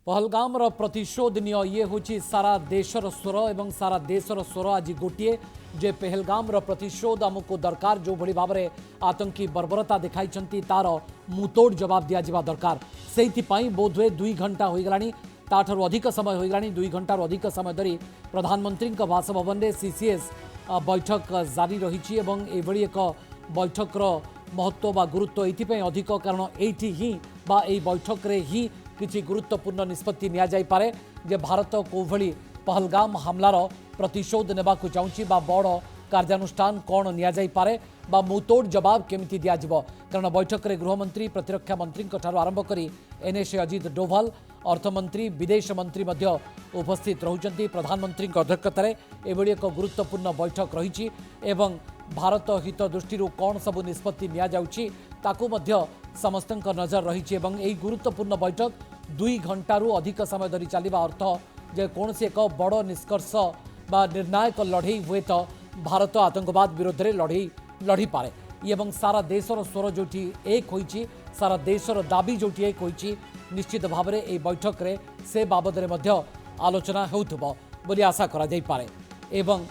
पहलगाम प्रतिशोधनीय ये हूँ सारा देशर स्वर एवं सारा देशर स्वर आज गोटे जे पहलगाम प्रतिशोध आमको दरकार जो भली भाव में आतंकी बर्बरता देखाई तार मुतोड़ जवाब दिया दरकार से बोधवे 2 घंटा हो गलानी ताठू अधिक समय हो गलानी 2 घंटार अधिक समय धरी प्रधानमंत्री बासभवन में सीसीएस बैठक जारी रही एभली एक बैठकर महत्व बा गुरुत्व ये अधिक कारण ये ही बैठक रे ही किसी गुरुत्वपूर्ण निष्पत्ति निया जाई पारे जे भारत कोभली पहलगाम हमलार प्रतिशोध नेबाकु चाहूँगी बड़ कार्यानुष्ठान कौन निया जाई पारे बा मुतोड़ जवाब केमिति दियाजिबो कारण बैठक में गृहमंत्री प्रतिरक्षा मंत्री आरंभ करी एनएसए अजित डोभाल अर्थमंत्री विदेश मंत्री मध्य उपस्थित रहउचंती प्रधानमंत्री अध्यक्षतार एभली एक गुरुत्वपूर्ण बैठक रही एवं भारत हित दृष्टि कौन सबू निष्पत्ति निया जाउची ताकू मध्य समस्त नजर रही एवं गुरुत्वपूर्ण बैठक 2 घंटारू अधिक समय धरी चलवा अर्थ जे कौन एक बड़ निष्कर्ष बा निर्णायक लड़ई हुए तो भारत आतंकवाद विरोध में लड़ी पारे एवं सारा देशर स्वर जो एक होईची सारा देशर दाबी जो एक होईची निश्चित भाव में यह बैठक रे से बाबद में मध्य आलोचना होउथबो बोली आशा करा जाई पारे एवं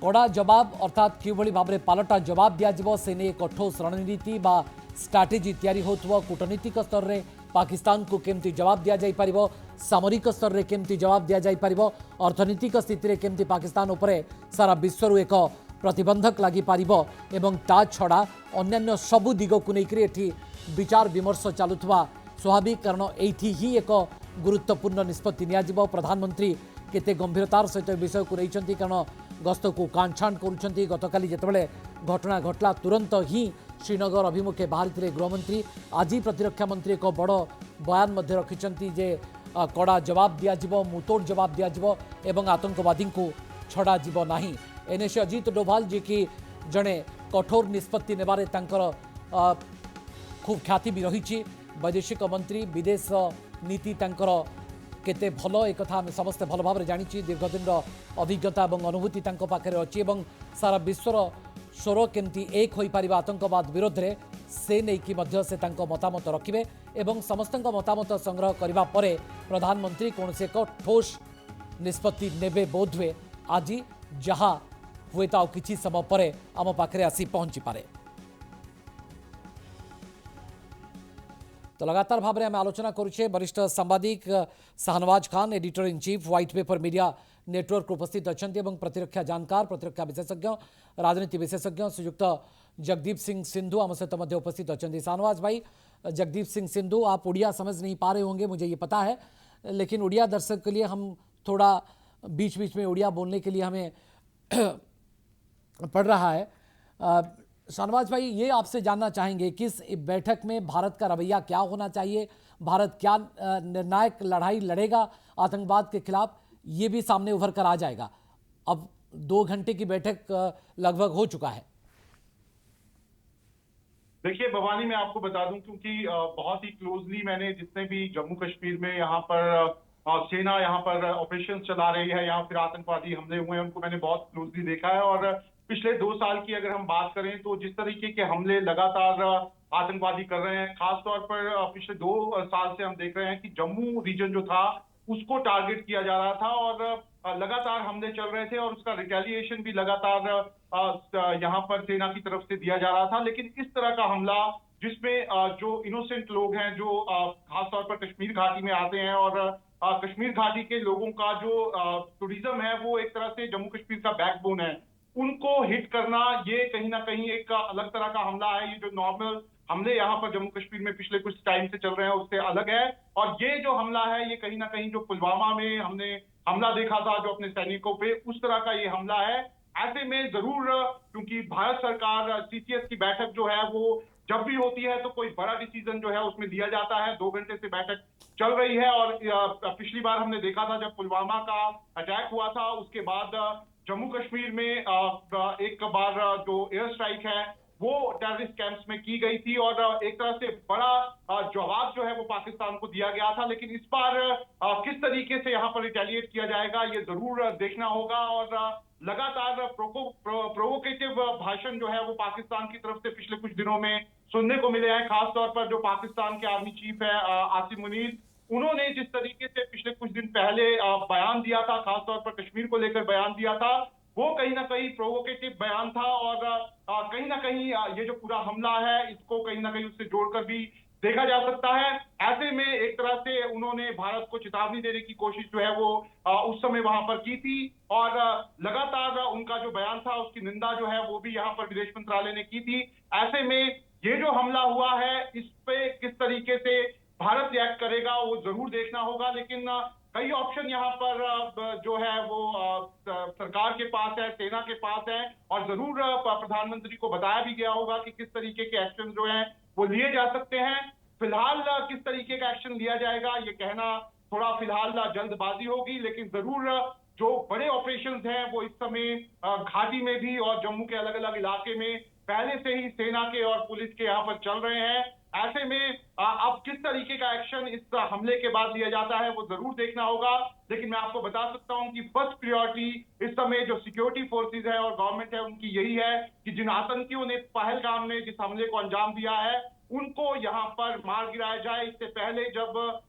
कड़ा जवाब अर्थात किभली भाव में पालटा जवाब दिया से नहीं कठोर रणनीति बा स्ट्राटेजी तैयारी होथबो कूटनीतिक स्तर में पाकिस्तान को केमती जवाब दिया जाई परिबो सामरिक स्तर में केमती जवाब दिया जाई परिबो अर्थनीतिक स्थिति रे केमती पाकिस्तान उपरे सारा विश्व एक प्रतिबंधक लगी पारिबो एवं ता छड़ा अन्यान्य सबु दिग को लेकर एठी विचार विमर्श चलुथबा स्वाभाविक कारण एठी ही एक गुरुत्वपूर्ण निष्पत्ति निया जिवो प्रधानमंत्री केते गंभीरतार सहित विषय को रही कारण गस्त को कांछाण करुँच गतकाली जितेबाला घटना घटला तुरंत ही श्रीनगर अभिमुखे बाहरी गृहमंत्री आज प्रतिरक्षा मंत्री एक बड़ बयान रखिंट जे कड़ा जवाब दिया मुतोड़ जवाब दिया एवं आतंकवादी को छड़ा जीव नाही एनएसए अजित डोभाल जी की जड़े कठोर निष्पत्ति नेबारे तांकर खूब ख्याति भी रही वैदेशिक मंत्री विदेश नीति तांकर केते भल एक कथा आम समस्ते भल भाव जानी दीर्घदिन अभिज्ञता और अनुभूति पाखे अच्छी सारा विश्वर स्वर केमती एक हो पार आतंकवाद विरोध में से नहीं से मतामत रखिए एवं समस्त मतामत संग्रह करने पर प्रधानमंत्री कौन से एक ठोस निष्पत्ति नेबे बोधवे आज जहाँ हुए तो किसी समय पर आम पाखे आसी पहुँची पारे। तो लगातार भाव में आम आलोचना करुचे वरिष्ठ सांबादिक Shahnawaz Khan editor in chief white paper media network उपस्थित अच्छा प्रतिरक्षा जानकार प्रतिरक्षा विशेषज्ञ राजनीति विशेषज्ञ श्रीयुक्त जगदीप सिंह सिंधु आम सहित उपस्थित अच्छा शाहनवाज भाई जगदीप सिंह सिंधु आप उड़िया समझ नहीं पा रहे होंगे मुझे ये पता है लेकिन उड़िया दर्शक के लिए हम थोड़ा बीच बीच में उड़िया बोलने के लिए हमें पड़ रहा है। शाहनवाज भाई ये आपसे जानना चाहेंगे कि इस बैठक में भारत का रवैया क्या होना चाहिए, भारत क्या निर्णायक लड़ाई लड़ेगा आतंकवाद के खिलाफ, ये भी सामने उभर कर आ जाएगा। अब 2 घंटे की बैठक लगभग हो चुका है। देखिए भवानी, मैं आपको बता दूं क्योंकि बहुत ही क्लोजली मैंने जितने भी जम्मू कश्मीर में यहाँ पर सेना यहाँ पर ऑपरेशन चला रही है या फिर आतंकवादी हमले हुए हैं उनको मैंने बहुत क्लोजली देखा है और पिछले 2 साल की अगर हम बात करें तो जिस तरीके के हमले लगातार आतंकवादी कर रहे हैं, खासतौर पर पिछले 2 साल से हम देख रहे हैं कि जम्मू रीजन जो था उसको टारगेट किया जा रहा था और लगातार हमले चल रहे थे और उसका रिटेलिएशन भी लगातार यहाँ पर सेना की तरफ से दिया जा रहा था। लेकिन इस तरह का हमला जिसमें जो इनोसेंट लोग हैं जो खासतौर पर कश्मीर घाटी में आते हैं और कश्मीर घाटी के लोगों का जो टूरिज्म है वो एक तरह से जम्मू कश्मीर का बैकबोन है, उनको हिट करना ये कहीं ना कहीं एक अलग तरह का हमला है। ये जो नॉर्मल हमले यहाँ पर जम्मू कश्मीर में पिछले कुछ टाइम से चल रहे हैं उससे अलग है और ये जो हमला है ये कहीं ना कहीं जो पुलवामा में हमने हमला देखा था जो अपने सैनिकों पे, उस तरह का ये हमला है। ऐसे में जरूर क्योंकि भारत सरकार सीसीएस की बैठक जो है वो जब भी होती है तो कोई बड़ा डिसीजन जो है उसमें लिया जाता है। 2 घंटे से बैठक चल रही है और पिछली बार हमने देखा था जब पुलवामा का अटैक हुआ था उसके बाद जम्मू कश्मीर में एक बार जो एयर स्ट्राइक है वो टेररिस्ट कैंप्स में की गई थी और एक तरह से बड़ा जवाब जो है वो पाकिस्तान को दिया गया था। लेकिन इस बार किस तरीके से यहाँ पर रिटेलिएट किया जाएगा ये जरूर देखना होगा और लगातार प्रोवोकेटिव भाषण जो है वो पाकिस्तान की तरफ से पिछले कुछ दिनों में सुनने को मिले हैं, खासतौर पर जो पाकिस्तान के आर्मी चीफ है आसिम मुनीर, उन्होंने जिस तरीके से पिछले कुछ दिन पहले बयान दिया था, खासतौर पर कश्मीर को लेकर बयान दिया था, वो कहीं ना कहीं प्रोवोकेटिव बयान था और कहीं ना कहीं ये जो पूरा हमला है इसको कहीं ना कहीं उससे जोड़कर भी देखा जा सकता है। ऐसे में एक तरह से उन्होंने भारत को चेतावनी देने की कोशिश जो है वो उस समय वहां पर की थी और लगातार उनका जो बयान था उसकी निंदा जो है वो भी यहाँ पर विदेश मंत्रालय ने की थी। ऐसे में ये जो हमला हुआ है इस पे किस तरीके से भारत रिएक्ट करेगा वो जरूर देखना होगा, लेकिन कई ऑप्शन यहाँ पर जो है वो सरकार के पास है, सेना के पास है और जरूर प्रधानमंत्री को बताया भी गया होगा कि किस तरीके के एक्शन जो है वो लिए जा सकते हैं। फिलहाल किस तरीके का एक्शन लिया जाएगा ये कहना थोड़ा फिलहाल जल्दबाजी होगी, लेकिन जरूर जो बड़े ऑपरेशंस हैं वो इस समय घाटी में भी और जम्मू के अलग अलग इलाके में पहले से ही सेना के और पुलिस के यहाँ पर चल रहे हैं। ऐसे में अब किस तरीके का एक्शन इस हमले के बाद लिया जाता है वो जरूर देखना होगा, लेकिन मैं आपको बता सकता हूं कि फर्स्ट प्रायोरिटी इस समय जो सिक्योरिटी फोर्सेज है और गवर्नमेंट है उनकी यही है कि जिन आतंकियों ने पहलगाम में जिस हमले को अंजाम दिया है उनको यहाँ पर मार गिराया जाए। इससे पहले जब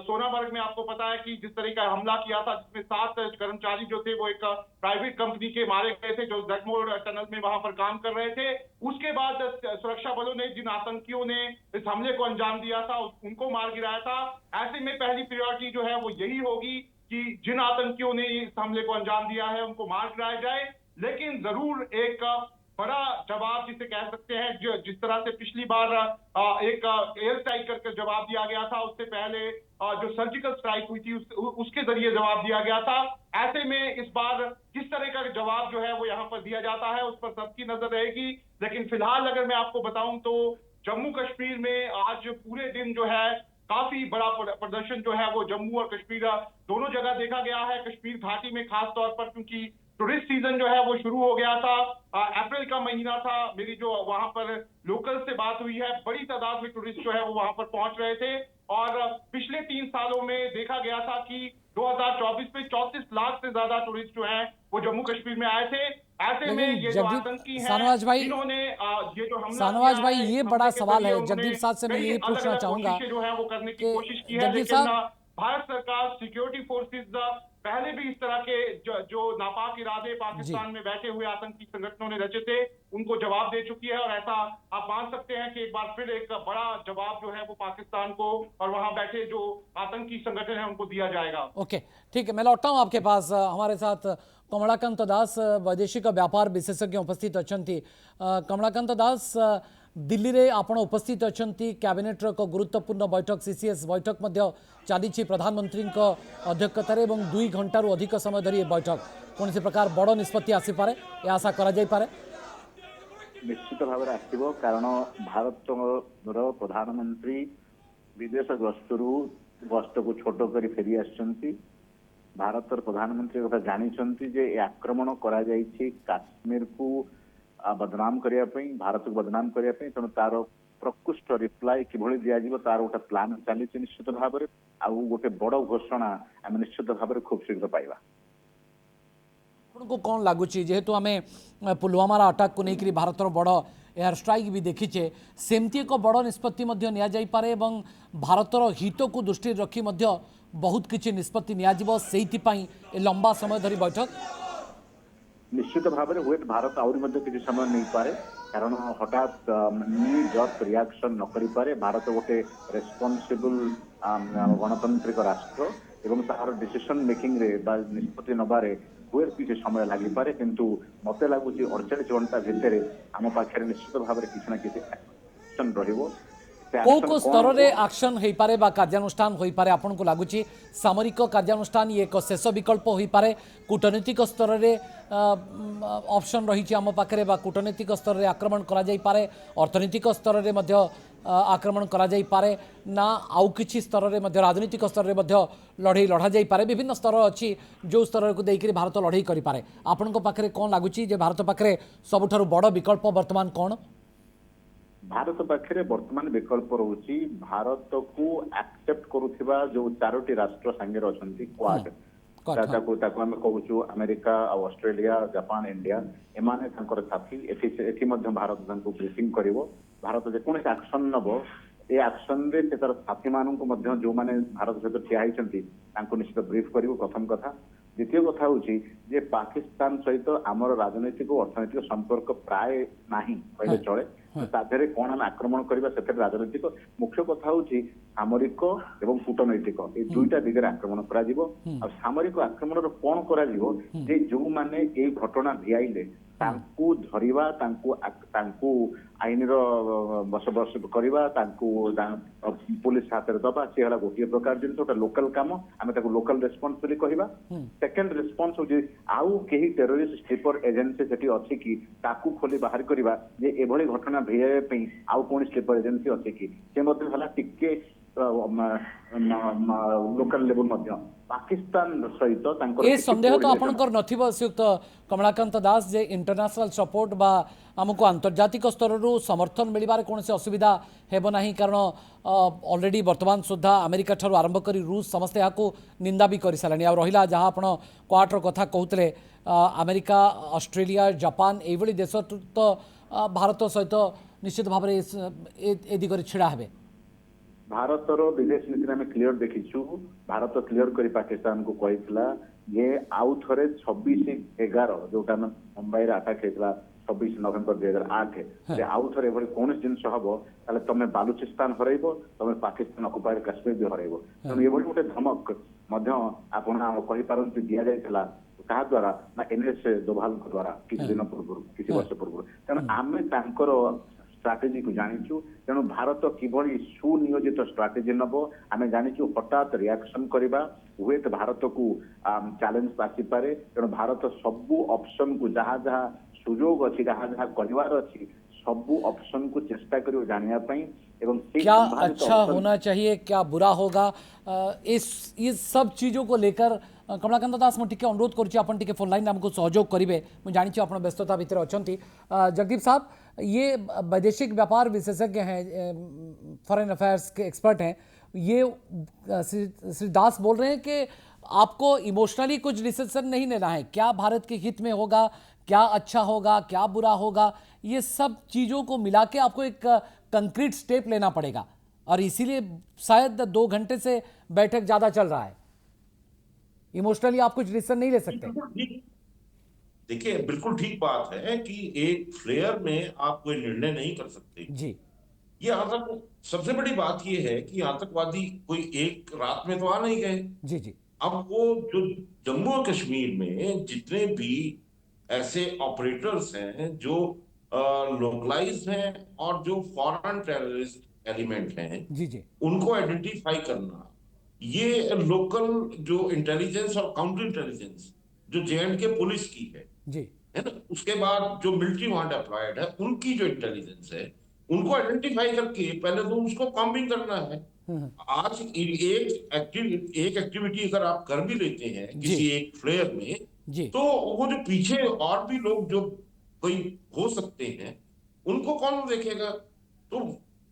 सोनामर्ग में आपको पता है कि जिस तरह का हमला किया था जिसमें 7 कर्मचारी जो थे वो एक प्राइवेट कंपनी के मारे गए थे जो जगमोर टनल में वहां पर काम कर रहे थे। उसके बाद सुरक्षा बलों ने जिन आतंकियों ने इस हमले को अंजाम दिया था उनको मार गिराया था। ऐसे में पहली प्रायोरिटी जो है वो यही होगी कि जिन आतंकियों ने इस हमले को अंजाम दिया है उनको मार गिराया जाए, लेकिन जरूर एक बड़ा जवाब जिसे कह सकते हैं जो जिस तरह से पिछली बार एक एयर स्ट्राइक करके जवाब दिया गया था, उससे पहले जो सर्जिकल स्ट्राइक हुई थी उसके जरिए जवाब दिया गया था। ऐसे में इस बार किस तरह का जवाब जो है वो यहाँ पर दिया जाता है उस पर सबकी नजर रहेगी, लेकिन फिलहाल अगर मैं आपको बताऊं तो जम्मू कश्मीर में आज पूरे दिन जो है काफी बड़ा प्रदर्शन जो है वो जम्मू और कश्मीर दोनों जगह देखा गया है। कश्मीर घाटी में खास तौर पर क्योंकि टूरिस्ट सीजन जो है वो शुरू हो गया था, अप्रैल का महीना था, मेरी जो वहां पर लोकल से बात हुई है बड़ी तादाद में टूरिस्ट जो है वो वहां पर पहुंच रहे थे और पिछले 3 सालों में देखा गया था कि 2024 में 34 लाख से ज्यादा टूरिस्ट जो हैं वो जम्मू कश्मीर में आए थे। ऐसे में लेकिन ये जो आतंकी हैं शाहनवाज भाई, इन्होंने ये जो हमला शाहनवाज किया भाई है ये इस बड़ा हमले के सवाल जरिए है उन्होंने जगदीप साहब से मैं कई यही पूछना अलग-अलग चाहूंगा कोशिशें जो है वो करने की कि कोशिश की है, जगदीप लेकिन साहब भारत सरकार सिक्योरिटी फोर्सेज पहले भी इस तरह के जो नापाक इरादे पाकिस्तान में बैठे हुए आतंकी संगठनों ने रचे थे उनको जवाब दे चुकी है और ऐसा आप मान सकते हैं कि एक बार फिर एक बड़ा जवाब जो है वो पाकिस्तान को और वहां बैठे जो आतंकी संगठन है उनको दिया जाएगा। ओके, ठीक है, मैं लौटता हूं आपके पास। हमारे साथ कमलाकांत दास वैदेशिक व्यापार विशेषज्ञ उपस्थित अच्छी। कमलाकांत दास, दिल्ली रे आपण उपस्थित अच्छी, कैबिनेट एक गुरुत्वपूर्ण बैठक सीसीएस बैठक चली प्रधानमंत्री अध्यक्षतार 2 घंटार अधिक समय धरी बैठक कौन प्रकार बड़ निष्पत्ति आसीपे आशा करा निश्चित भाव आसो कारण भारत प्रधानमंत्री विदेश गस्त को छोट कर फेरी आसुंच। भारत प्रधानमंत्री कथा जानी जे आक्रमण करा काश्मीर को बदनाम करने, भारत को बदनाम करने, तेणु तार प्रकृष्ट रिप्लाई किभଳି दिया तार गोटे प्लान चली निश्चित भाव में गोटे बड़ घोषणा आम निश्चित भाव खूब शीघ्र पाइबा। आपको कौन लगुच जेहेतु आम पुलवामार अटैक को लेकर भारत बड़ एयर स्ट्राइक भी देखीचे, सेमती एक बड़ निष्पत्ति निपारे भारतर हित को दृष्टि रखी बहुत किसी निष्पत्ति नि लंबा समय धरी बैठक निश्चित भाव में हुए भारत आहरी किसी समय नहीं पारे कारण हठात जस्ट रिएक्शन न करि पारे। भारत गोटे रेस्पॉन्सिबल गणतांत्रिक राष्ट्र एवं तार डिसीजन मेकिंग रे निष्पत्ति नबारे हुए किसी समय लगी पारे, किंतु मत लगुच 48 घंटा भितर आम पाखे निश्चित भाव में किसी ना किसी एक्शन रहिबो। को स्तर रे एक्शन हो पारे बा कार्यानुष्ठान हो पारे आपन को लगुच सामरिक कार्यानुष्ठान ये एक शेष विकल्प हो पारे, कूटनीतिक स्तर रे ऑप्शन रही आम पाखे बा कूटनीतिक स्तर रे आक्रमण करा जाई पारे, अर्थनीतिक स्तर रे मध्य आक्रमण करा जाई पारे ना आउ किछि स्तर रे मध्य राजनीतिक स्तर रे मध्य लड़ाई लड़ा जाई पारे। विभिन्न स्तर अच्छी जो स्तर को देकर भारत लड़ाई करि पारे। आपन को पाखे कौन लगुच जे भारत पाखे सबुठारु बड़ विकल्प वर्तमान कौन? भारत पाखे वर्तमान विकल्प रोची भारत को एक्सेप्ट करुवा जो 4टी राष्ट्र सांगे अच्छा क्वाड आम कहूँ अमेरिका, ऑस्ट्रेलिया, जापान, इंडिया एमाने साथी भारत ब्रीफिंग कर भारत जेकोसी एक्शन नब ए एक्शन रे से तार साथी मानन को मध्य जो माने भारत सहित ठिया होइछंती तांको निश्चित ब्रीफ करिवो प्रथम कथा। द्वितीय कथा होची जे पाकिस्तान सहित आमर राजनैतिक और अर्थनैतिक संपर्क प्राय नाही कहले चले। ताधरे कोन हम आक्रमण करबा सेते राजनैतिक मुख्य कथा होची सामरिक एवं कूटनैतिक ए दुईटा दिगरे आक्रमण करा जिवो। आ सामरिक आक्रमण रो कोन करा जिवो जे जो माने ए घटना भियाइले तांकू धरिबा तांकू आईन बसबस करवा पुलिस हाथ में दबा सी है गोटे प्रकार जिन लोकल कम आम लोकल रेस्पन्स बोली कहवा। सेकेंड रेस्पन्स हो आउ कहीं टेरोरिस्ट स्लीपर एजेंसी से अच्छी कि ताकू खोली बाहर करवा जे एभली घटना भियाई आउ कौन स्लीपर एजेंसी अच्छी कि टिके लोकल लेवल पाकिस्तान सहित ए संदेह तो आपनकर नथिबो श्रीयुक्त कमलाकांत दास जे इंटरनेशनल सपोर्ट बा हमको अंतर्जातिक स्तर रु समर्थन मिलबार कौन से असुविधा हेबो नाही कारण ऑलरेडी वर्तमान सुधा अमेरिका ठारू आरंभ करी रूस समस्त यहाँ निंदा भी कर सारे आ रहा जहाँ आप क्वाडर कथा कहते अमेरिका ऑस्ट्रेलिया जापान ये देश तो भारत सहित निश्चित भाव ए दिगरे छिड़ा हेबे। भारतर विदेश नीति में क्लियर देखीचु भारत क्लियर कर पाकिस्तान को कही ये आउ थे 26/11 जोटा मुंबई अटाक होता 26 नवेम्बर 2008 आउ थे कौन जिनस हम तुम बालुचिस्तान हर तुम पाकिस्तान अकुपाइड काश्मीर भी हर तेणु ये गोटे धमक आपन दि जाता कहा द्वारा ना एनएस दोभाल द्वारा किसी दिन पूर्व किसी वर्ष पूर्व तेणु आम स्ट्राटेजी को जानिचु तेणु भारत किभली सुनियोजित स्ट्राटेजी नब आम जानिचु हठात रिएक्शन करवा हुए तो भारत को चैलेंज आसी पारे तेणु भारत सबू ऑप्शन को जहाँ जहाँ सुजोग अच्छी जहाँ जहाँ कर सबू ऑप्शन को चेष्टा करियो जानिया पई एवं क्या अच्छा होना चाहिए क्या बुरा होगा इस सब चीजों को लेकर कमलाकांत दास मुझे अनुरोध करुँचे फोन लाइन आमको सहयोग करेंगे मुझे जानी आप व्यस्तता भितर अच्छा। जगदीप साहब ये वैदेशिक व्यापार विशेषज्ञ हैं फॉरेन अफेयर्स के एक्सपर्ट हैं ये श्री दास बोल रहे हैं कि आपको इमोशनली कुछ डिसीजन नहीं लेना है क्या भारत के हित में होगा क्या अच्छा होगा क्या बुरा होगा ये सब चीज़ों को मिला के आपको एक कंक्रीट स्टेप लेना पड़ेगा और इसीलिए शायद 2 घंटे से बैठक ज़्यादा चल रहा है। इमोशनली आप कुछ डिसीजन नहीं ले सकते। देखिए बिल्कुल ठीक बात है कि एक फ्लेयर में आप कोई निर्णय नहीं कर सकते जी। ये आतंक सबसे बड़ी बात ये है कि आतंकवादी कोई एक रात में तो आ नहीं गए। जी जी। अब वो जो जम्मू और कश्मीर में जितने भी ऐसे ऑपरेटर्स हैं जो लोकलाइज हैं और जो फॉरेन टेररिस्ट एलिमेंट हैं जी जी उनको आइडेंटिफाई करना ये लोकल जो इंटेलिजेंस और काउंटर इंटेलिजेंस जो जे&के पुलिस की है जी है ना उसके बाद जो मिलिट्री वहां डिप्लॉयड है उनकी जो इंटेलिजेंस है उनको आइडेंटिफाई करके पहले तो उसको कॉम्बिंग करना है। आज एक एक्टिविटी अगर आप कर भी लेते हैं किसी एक फ्लेयर में तो वो जो पीछे और भी लोग जो कोई हो सकते हैं उनको कौन देखेगा। तो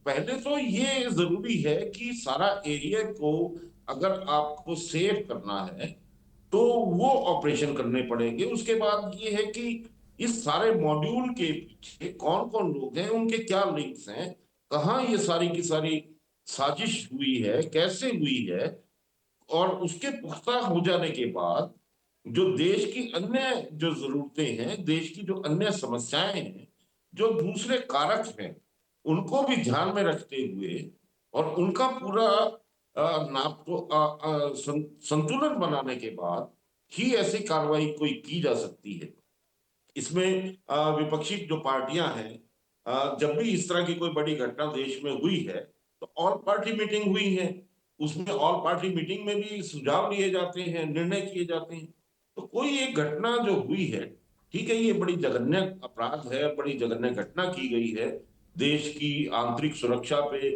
पहले तो ये जरूरी है कि सारा एरिया को अगर आपको सेव करना है तो वो ऑपरेशन करने पड़ेंगे। उसके बाद ये है कि इस सारे मॉड्यूल के पीछे कौन कौन लोग हैं उनके क्या लिंक्स हैं कहाँ ये सारी की सारी साजिश हुई है कैसे हुई है और उसके पुख्ता हो जाने के बाद जो देश की अन्य जो जरूरतें हैं देश की जो अन्य समस्याएं हैं जो दूसरे कारक हैं उनको भी ध्यान में रखते हुए और उनका पूरा नाप तो संतुलन बनाने के बाद ही ऐसी कार्रवाई कोई की जा सकती है। इसमें विपक्षी जो पार्टियां हैं जब भी इस तरह की कोई बड़ी घटना देश में हुई है तो ऑल पार्टी मीटिंग हुई है उसमें ऑल पार्टी मीटिंग में भी सुझाव लिए जाते हैं निर्णय किए जाते हैं। तो कोई एक घटना जो हुई है ठीक है ये बड़ी जघन्य अपराध है बड़ी जघन्य घटना की गई है देश की आंतरिक सुरक्षा पे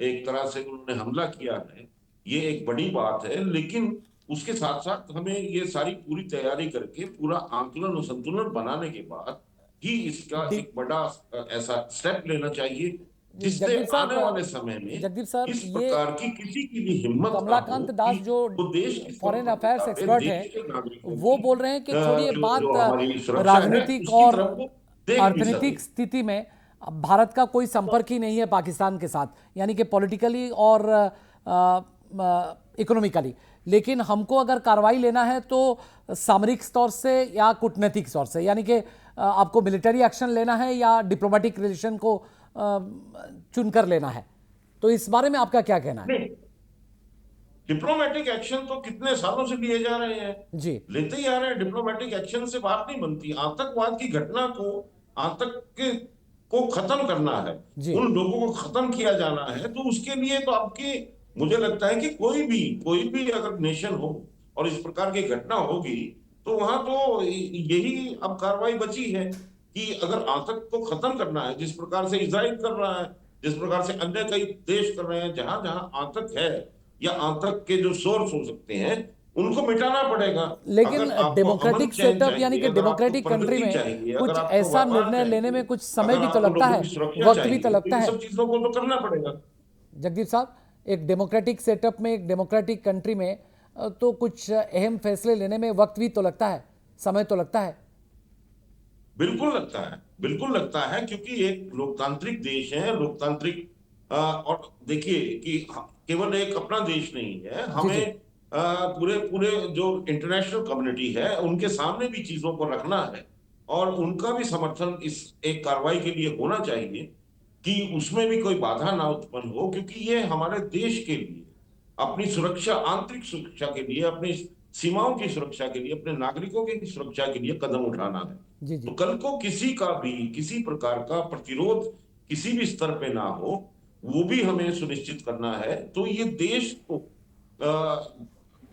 एक तरह से उन्होंने हमला किया है ये एक बड़ी बात है लेकिन उसके साथ साथ हमें ये सारी पूरी तैयारी करके पूरा आंकलन और संतुलन बनाने के बाद ही इसका एक बड़ा ऐसा स्टेप लेना चाहिए जिससे आने वाले समय में इस प्रकार की किसी की भी हिम्मत कमलाकांत दास जो फॉरेन अफेयर्स एक्सपर्ट है वो बोल रहे हैं कि थोड़ी बात राजनीतिक और अर्थनीतिक स्थिति में भारत का कोई संपर्क ही नहीं है पाकिस्तान के साथ, यानी कि पॉलिटिकली और इकोनॉमिकली, लेकिन हमको अगर कार्रवाई लेना है तो सामरिक तौर से या कूटनीतिक तौर से, यानी कि आपको मिलिट्री एक्शन लेना है या डिप्लोमेटिक रिलेशन को चुनकर लेना है, तो इस बारे में आपका क्या कहना है? डिप्लोमेटिक एक्शन तो कितने सालों से लिए जा रहे हैं जी, लेते ही आ रहे हैं। डिप्लोमेटिक एक्शन से बात नहीं बनती। आतंकवाद की घटना को, को खत्म करना है, जी। उन लोगों को खत्म किया जाना है, तो उसके लिए तो आपकी, मुझे लगता है कि कोई भी अगर नेशन हो और इस प्रकार की घटना होगी तो वहां तो यही अब कार्रवाई बची है कि अगर आतंक को खत्म करना है, जिस प्रकार से इजराइल कर रहा है, जिस प्रकार से अन्य कई देश कर रहे हैं, जहां जहां आतंक है या आतंक के जो सोर्स हो सकते हैं उनको मिटाना पड़ेगा। लेकिन अगर आपको डेमोक्रेटिक अमन चैन सेटअप यानी कि चाहिए, अगर आपको डेमोक्रेटिक कंट्री प्रगति में चाहिए, कुछ अगर आपको ऐसा व्यापार निर्णय लेने में चाहिए, कुछ समय भी अगर तो आपको लगता लोगों है, की सुरक्षा वक्त भी तो चाहिए, लगता इन है। सब चीजों को तो करना पड़ेगा। जगदीप साहब, एक डेमोक्रेटिक सेटअप में, एक डेमोक्रेटिक कंट्री में तो कुछ अहम फैसले लेने में वक्त भी तो लगता है, समय तो लगता है। बिल्कुल लगता है, बिल्कुल लगता है, क्योंकि एक लोकतांत्रिक देश है, लोकतांत्रिक और देखिए कि केवल एक अपना देश नहीं है, जी जी। हमें पूरे पूरे जो इंटरनेशनल कम्युनिटी है उनके सामने भी चीजों को रखना है और उनका भी समर्थन इस एक कार्रवाई के लिए होना चाहिए कि उसमें भी कोई बाधा ना उत्पन्न हो, क्योंकि ये हमारे देश के लिए, अपनी सुरक्षा, आंतरिक सुरक्षा के लिए, अपनी सीमाओं की सुरक्षा के लिए, अपने नागरिकों की सुरक्षा के लिए कदम उठाना है। जी तो जी। कल को किसी का भी किसी प्रकार का प्रतिरोध किसी भी स्तर पे ना हो, वो भी हमें सुनिश्चित करना है। तो ये देश को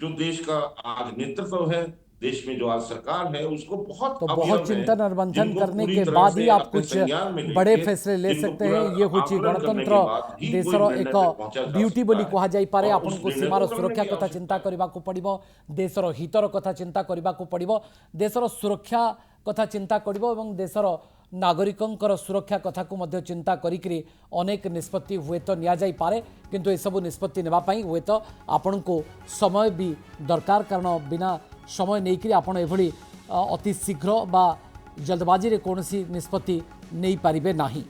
जो देश का आज नेतृत्व है, देश में जो आज सरकार है, उसको बहुत तो बहुत अवयव चिंतन और हैं मंथन जिनको करने पूरी के तरह बाद ही से आप अपने कुछ संज्ञान में बड़े लेके, फैसले ले जिनको सकते पूरा हैं। ये हूँ आकलन करने गणतंत्र के बाद ही कोई देशर निर्णय एक पे पहुंचा जा ब्यूटी सकता बोली है। कह जाई और उस आपको निर्णय सीमार को करने सुरक्षा की कथा चिंता आवश्यकता है। करने को पड़िबो, देशर हितर कथा चिंता करने को पड़िबो, देशर सुरक्षा कथा चिंता करिबो एवं देशर नागरिकंकर सुरक्षा कथा को मध्य चिंता करिकरी अनेक निष्पत्ति हुए तो निया जाई पारे, किंतु ए सब निष्पत्ति नेबा पई हुए तो आपन को समय भी दरकार, कारण बिना समय नेकरी आपन एभली अति शीघ्र बा जल्दबाजी रे कोनोसी निष्पत्ति नहीं पारिबे नाही।